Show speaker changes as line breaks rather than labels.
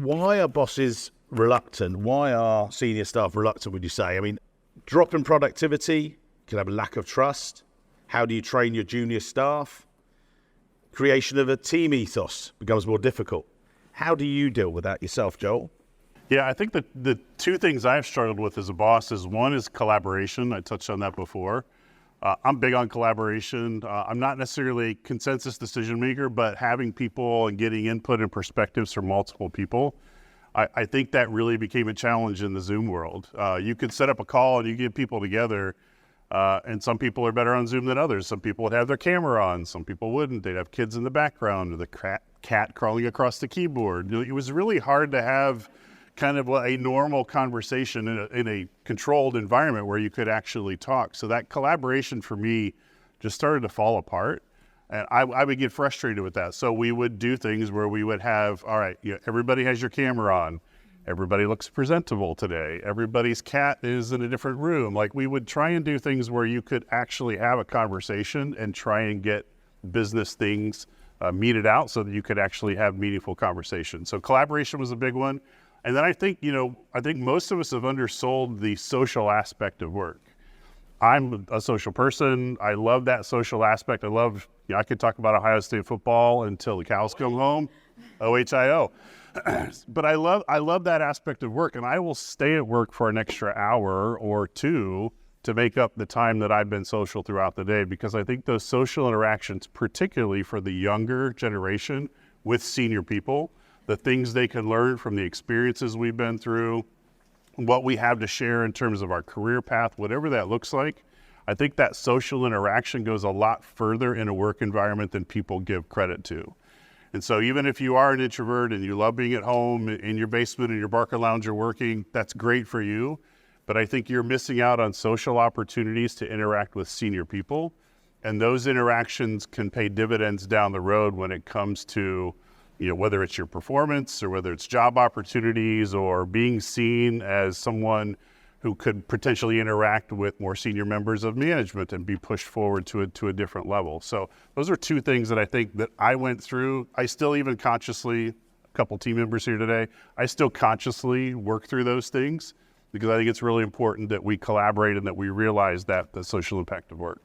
Why are bosses reluctant? Why are senior staff reluctant, would you say? I mean, drop in productivity, can have a lack of trust. How do you train your junior staff? Creation of a team ethos becomes more difficult. How do you deal with that yourself, Joel?
Yeah, I think the two things I've struggled with as a boss is one is collaboration. I touched on that before. I'm big on collaboration. I'm not necessarily a consensus decision maker, but having people and getting input and perspectives from multiple people, I think that really became a challenge in the Zoom world. You could set up a call and you get people together, and some people are better on Zoom than others. Some people would have their camera on, some people wouldn't. They'd have kids in the background or the cat crawling across the keyboard. It was really hard to have kind of a normal conversation in a controlled environment where you could actually talk. So that collaboration for me just started to fall apart. And I would get frustrated with that. So we would do things where we would have, all right, everybody has your camera on. Everybody looks presentable today. Everybody's cat is in a different room. Like, we would try and do things where you could actually have a conversation and try and get business things meted out so that you could actually have meaningful conversations. So collaboration was a big one. And then I think most of us have undersold the social aspect of work. I'm a social person. I love that social aspect. I could talk about Ohio State football until the cows come home, OHIO. But I love that aspect of work, and I will stay at work for an extra hour or two to make up the time that I've been social throughout the day, because I think those social interactions, particularly for the younger generation with senior people, the things they can learn from the experiences we've been through, what we have to share in terms of our career path, whatever that looks like, I think that social interaction goes a lot further in a work environment than people give credit to. And so even if you are an introvert and you love being at home in your basement in your Barker Lounger working, that's great for you. But I think you're missing out on social opportunities to interact with senior people. And those interactions can pay dividends down the road when it comes to, whether it's your performance or whether it's job opportunities or being seen as someone who could potentially interact with more senior members of management and be pushed forward to a different level. So those are two things that I think that I went through. I still even consciously, a couple team members here today, I still consciously work through those things because I think it's really important that we collaborate and that we realize that the social impact of work.